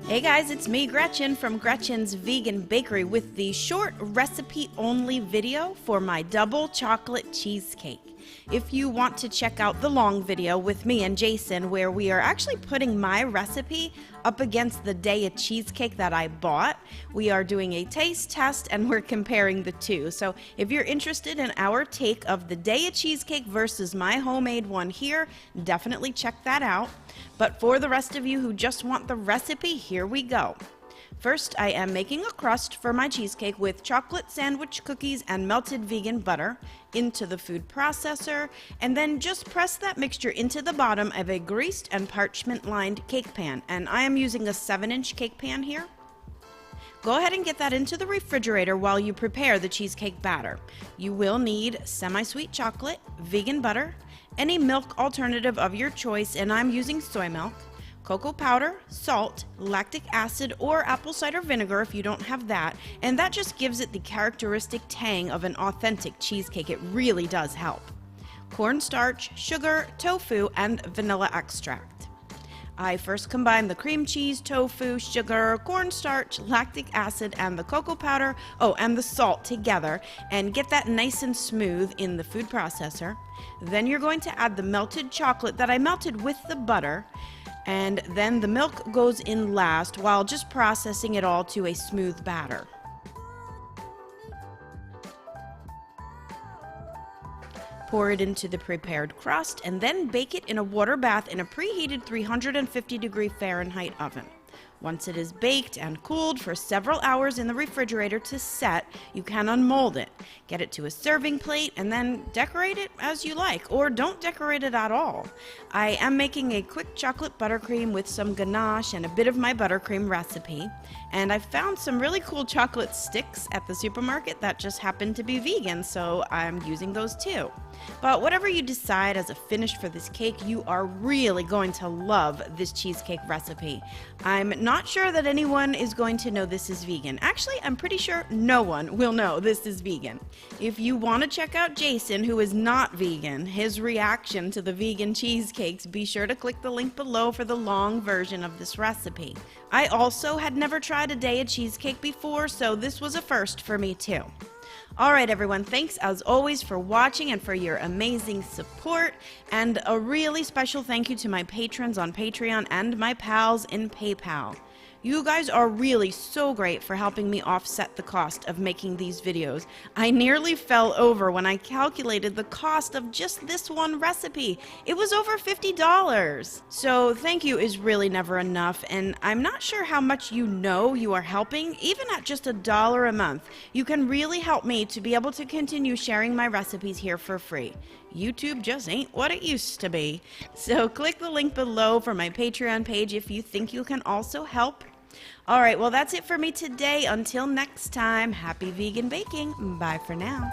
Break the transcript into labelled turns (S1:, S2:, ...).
S1: Hey guys, it's me, Gretchen, from Gretchen's Vegan Bakery with the short recipe-only video for my double chocolate cheesecake. If you want to check out the long video with me and Jason, where we are actually putting my recipe up against the Day of Cheesecake that I bought, we are doing a taste test and we're comparing the two. So if you're interested in our take of the Day of Cheesecake versus my homemade one here, definitely check that out. But for the rest of you who just want the recipe, here we go. First, I am making a crust for my cheesecake with chocolate sandwich cookies and melted vegan butter into the food processor, and then just press that mixture into the bottom of a greased and parchment-lined cake pan. And I am using a 7-inch cake pan here. Go ahead and get that into the refrigerator while you prepare the cheesecake batter. You will need semi-sweet chocolate, vegan butter, any milk alternative of your choice, and I'm using soy milk, cocoa powder, salt, lactic acid, or apple cider vinegar if you don't have that, and that just gives it the characteristic tang of an authentic cheesecake. It really does help. Cornstarch, sugar, tofu, and vanilla extract. I first combine the cream cheese, tofu, sugar, cornstarch, lactic acid, and the cocoa powder, and the salt together, and get that nice and smooth in the food processor. Then you're going to add the melted chocolate that I melted with the butter, and then the milk goes in last while just processing it all to a smooth batter. Pour it into the prepared crust and then bake it in a water bath in a preheated 350-degree Fahrenheit oven. Once it is baked and cooled for several hours in the refrigerator to set, you can unmold it. Get it to a serving plate and then decorate it as you like, or don't decorate it at all. I am making a quick chocolate buttercream with some ganache and a bit of my buttercream recipe. And I found some really cool chocolate sticks at the supermarket that just happened to be vegan, so I'm using those too. But whatever you decide as a finish for this cake, you are really going to love this cheesecake recipe. I'm not sure that anyone is going to know this is vegan. Actually, I'm pretty sure no one will know this is vegan. If you want to check out Jason, who is not vegan, his reaction to the vegan cheesecakes, be sure to click the link below for the long version of this recipe. I also had never tried a Day of Cheesecake before, so this was a first for me too. Alright everyone, thanks as always for watching and for your amazing support, and a really special thank you to my patrons on Patreon and my pals in PayPal. You guys are really so great for helping me offset the cost of making these videos. I nearly fell over when I calculated the cost of just this one recipe. It was over $50. So thank you is really never enough, and I'm not sure how much you know you are helping. Even at just $1 a month, you can really help me to be able to continue sharing my recipes here for free. YouTube just ain't what it used to be. So click the link below for my Patreon page if you think you can also help. Alright, well that's it for me today. Until next time, happy vegan baking. Bye for now.